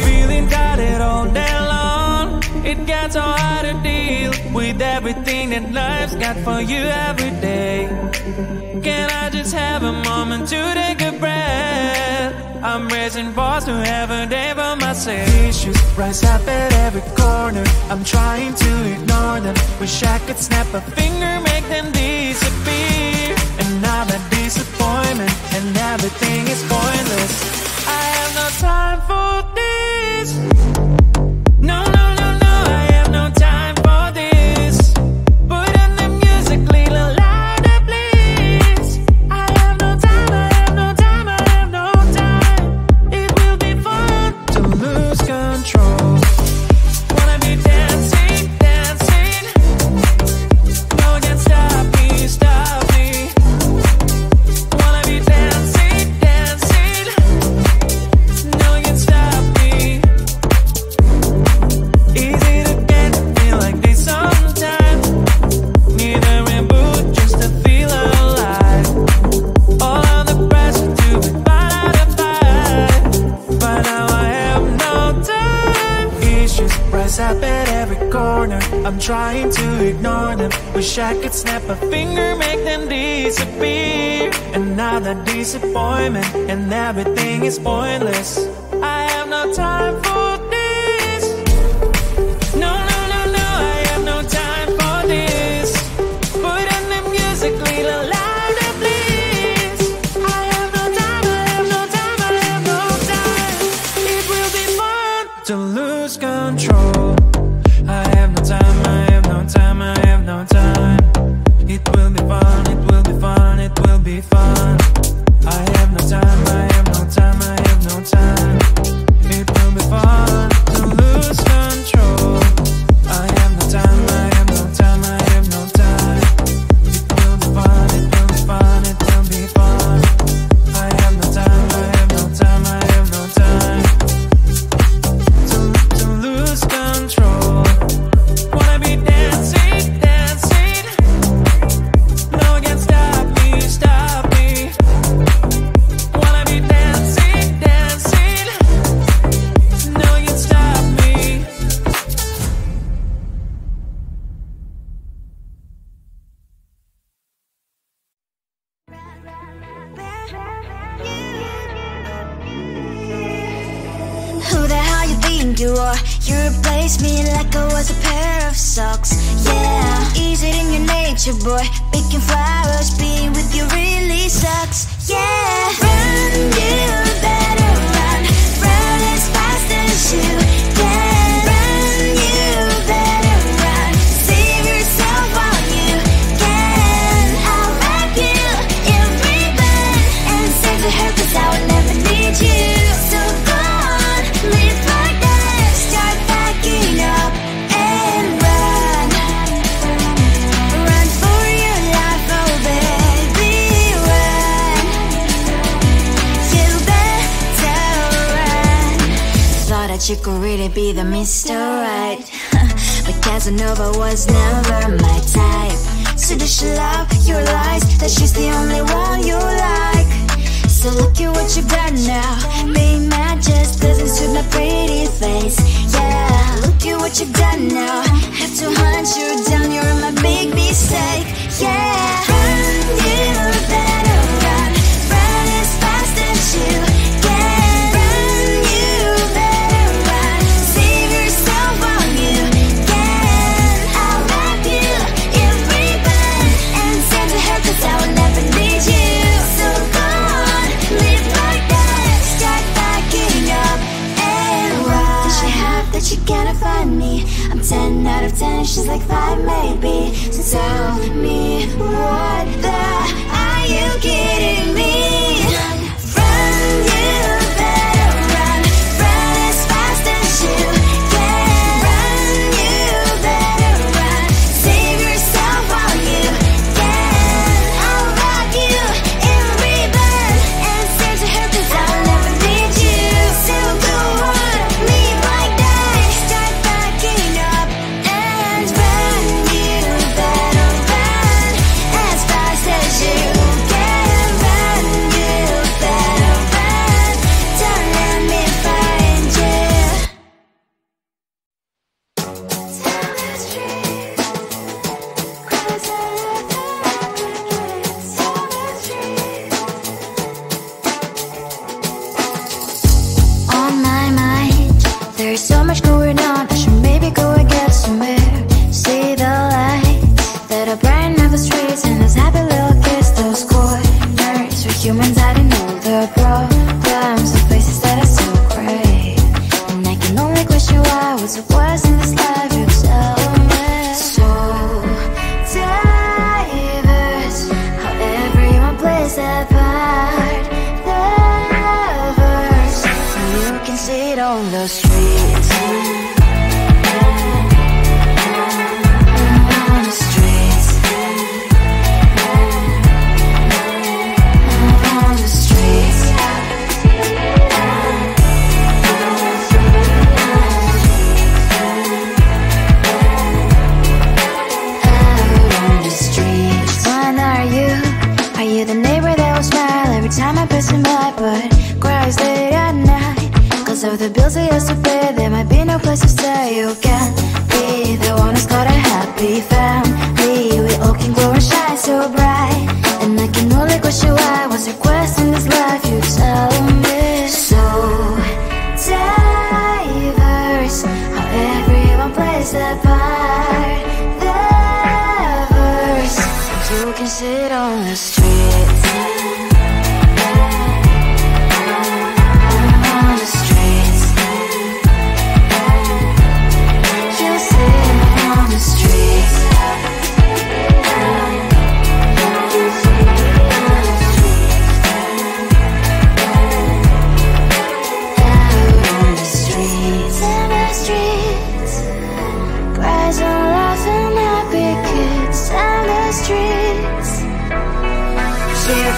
Feeling tired all day long, it gets so hard to deal with everything that life's got for you every day. Can I just have a moment to take a breath? I'm raising balls to have a day for myself. Issues rise up at every corner, I'm trying to ignore them. Wish I could snap a finger, make them disappear. And now that disappointment and everything is pointless. I have no time for this. No, no, no, no, I have no time for this. Put on the music, little louder, please. I have no time, I have no time, I have no time. It will be fun to lose control. Wanna be dancing, dancing. No one can stop me, stop me. Wanna be dancing, dancing. No one can stop me. Easy to get, feel like this sometimes. Need a reboot just to feel alive. All of the pressure to be part of fight. But now I have no time. Issues rise up at every corner, I'm trying to ignore them. Wish I could snap a finger, make them disappear. And now that disappointment and everything is pointless. I have no time for this. No, no, no, no, I have no time for this. Put on the music, little louder, please. I have no time, I have no time, I have no time. It will be fun to lose control. I have no time, I have no time, I have no time. It will be fun, it will be fun, it will be fun. I have no time, I have no time, I have no time. It will be fun to lose control. I have no time, I have no time, I have no time. It will be fun, it will be fun, it will be fun. I have no time, I have no time, I have no time. To lose control. Wanna be dancing, dancing. No one can stop me, stop me. Wanna be dancing, dancing. No one can stop me. Who the hell you think you are? You replaced me like I was a pair of socks. Yeah, is it in your nature, boy? Picking flowers, being with you really sucks. Yeah, run, you better run. Run as fast as you can. Run, you better run. Save yourself while you can. I'll wrap you in ribbon and send to her, 'cause I will never need you. So go on, live like that. Start backing up and run. Run for your life, oh baby, run. You better run. Thought that you could really be the Mr. Right. But Casanova was never my type. So does she love your lies, that she's the only one you like? So look at what you've done now. Being mad just doesn't suit my pretty face. Yeah, look at what you've done now. Have to hunt you down, you're my big mistake. Yeah, run, you better run. Run as fast as you can. Run, you better run. Save yourself while you can. I'll wrap you in ribbon and send to her, 'cause I will never need you. So go on, live like that. Start backing up and run. Does she have that you cannot find me? I'm 10 out of 10, she's like 5 maybe. So tell me, what the are you kidding me? Run, you better run. Run as fast as you can. Run, you better run. Save yourself while you can. I'll wrap you in ribbon and send to her, 'cause I'll never need you. So go on, live like that. Start backing up and run.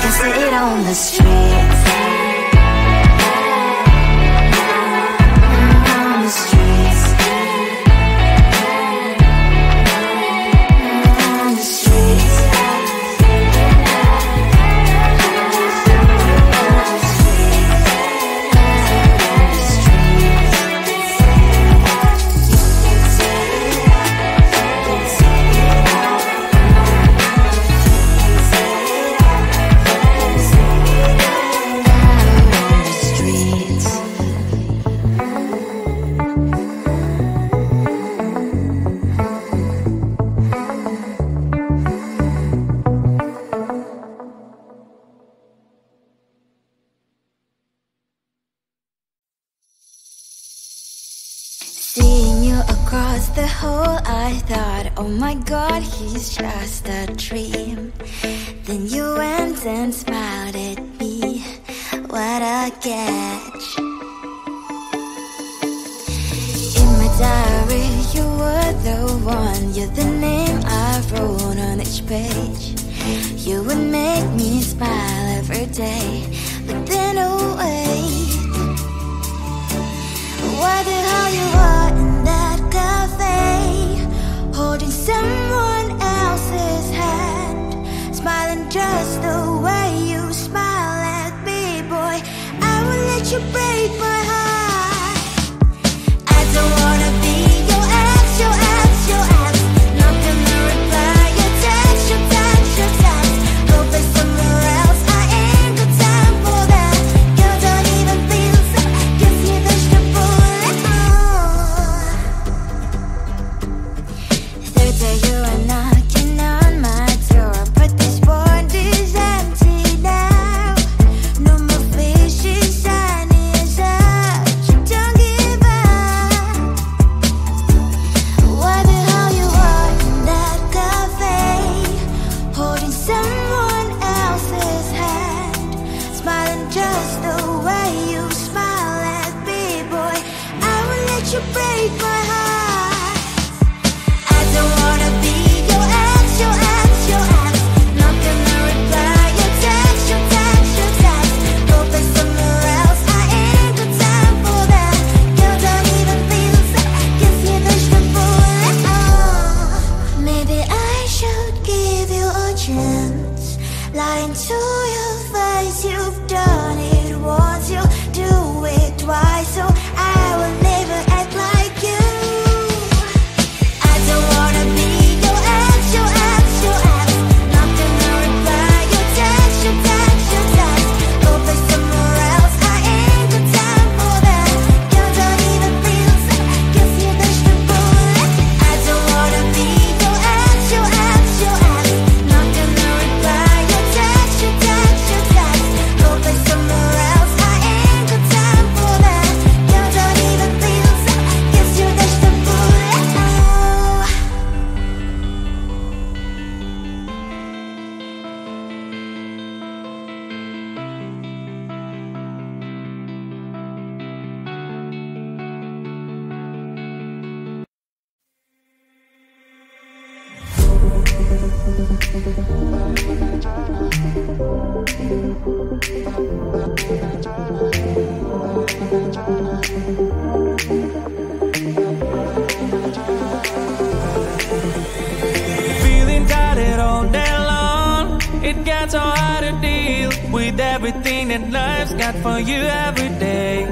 can see it on the streets. On the streets. On the streets. Seeing you across the hall, I thought, oh my god, he's just a dream. Then you went and smiled at me. What a catch. In my diary, you were the one. You're the name I wrote on each page. You would make me smile every day. But then wait, why the hell you are in that cafe, holding someone else's hand, smiling just the way you smile at me, boy. I will let you break my heart. I don't wanna be your ex, your ex, your ex. Not gonna reply your text, your text, your text. Go play somewhere else, I ain't got time for that. You don't even feel so, guess you dodged the bullet. Third day you are knocking on my door, but this board is empty now. No more fishing, sun is up. You don't give up. Why the hell you are in that cafe, holding someone else's hand, smiling just the way you smile at me, boy. I will let you break my heart. I don't wanna be your ex, your ex, your ex. Not gonna reply your text, your text, your text. Go play somewhere else, I ain't got time for that. You don't even feel so, guess you dodged the bullet. Maybe I should give you a chance. Lying to your face, you've done it once, you'll do it twice, so I will never act like you. I don't wanna be your ex, your ex, your ex. Not gonna reply your text, your text, your text. Go play somewhere else, I ain't got time for that. You don't even feel so, guess you dodged the bullet. I don't wanna be your ex, your ex, your ex. Not gonna reply your text, your text, your text. Go play somewhere else, I ain't got time for that. You don't even feel so, guess you dodged the bullet. Feeling tired all day long. It gets so hard to deal with everything that life's got for you every day.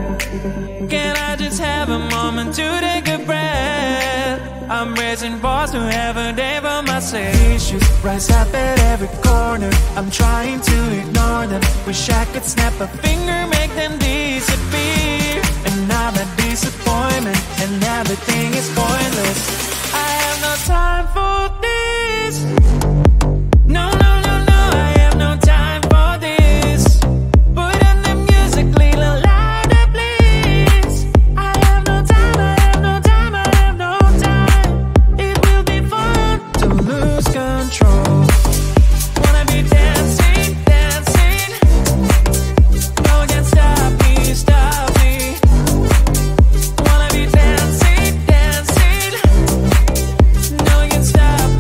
Can I just have a moment to take a breath? I'm raising balls to have a day for myself. Issues rise up at every corner. I'm trying to ignore them. Wish I could snap a finger, make them disappear. And now that disappointment and everything is pointless. I have no time for this. No, no, no, no, I have no time for this. Put on the music, little louder, please. I have no time, I have no time, I have no time. It will be fun to lose control. Wanna be dancing, dancing. No one can stop me, stop me. Wanna be dancing, dancing. No one can stop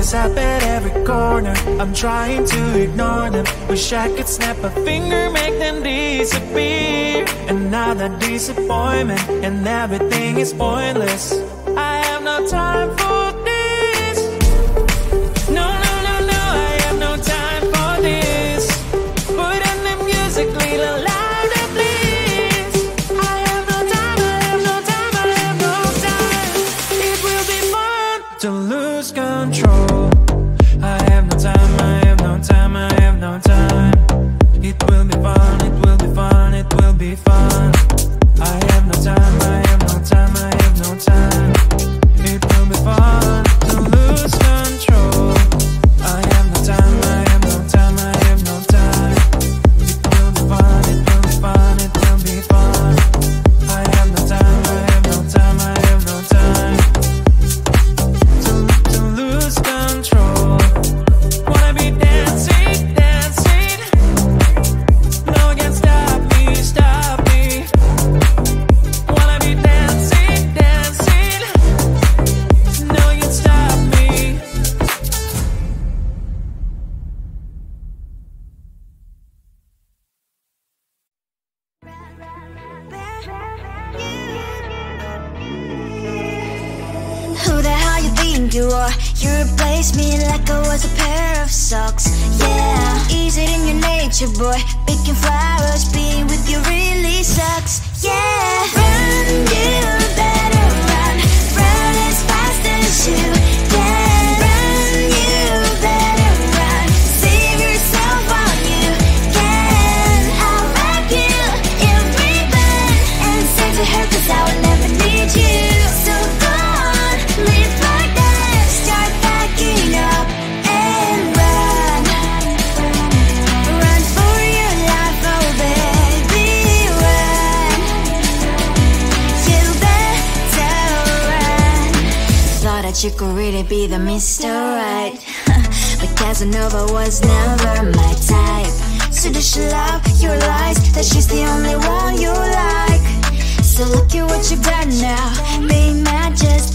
Voices up at every corner, I'm trying to ignore them. Wish I could snap a finger, make them disappear. Another disappointment, and everything is pointless. I have no time for this. No, no, no, no, I have no time for this. Put on the music, little louder, please. I have no time, I have no time, I have no time. It will be fun to lose control. I have no time, I have no time, I have no time. It will be fun, it will be fun, it will be fun. I have no time, I have no time, I have no time. It will be fun to lose control. I have no time, I have no time, I have no time. It will be fun, it will be fun, it will be fun. I have no time, I have no time, I have no time. To lose control. Wanna be dancing, dancing. No one can stop me, stop me. Wanna be dancing, dancing. No one can stop me. Who the hell you think you are? You replaced me like I was a pair of socks. Yeah, is it in your nature, boy? Picking flowers, being with you really sucks. Yeah, run, you better run. Run as fast as you can. Run, you better run. Save yourself while you can. I'll wrap you in ribbon and send to her, 'cause I will never need you. So go on, live like that. Start backing up and run. Run for your life, oh baby, run. You better run. Thought that you could really be the Mr. Right, but Casanova was never my type. So does she love your lies, that she's the only one you like? So look at what you got now, being mad just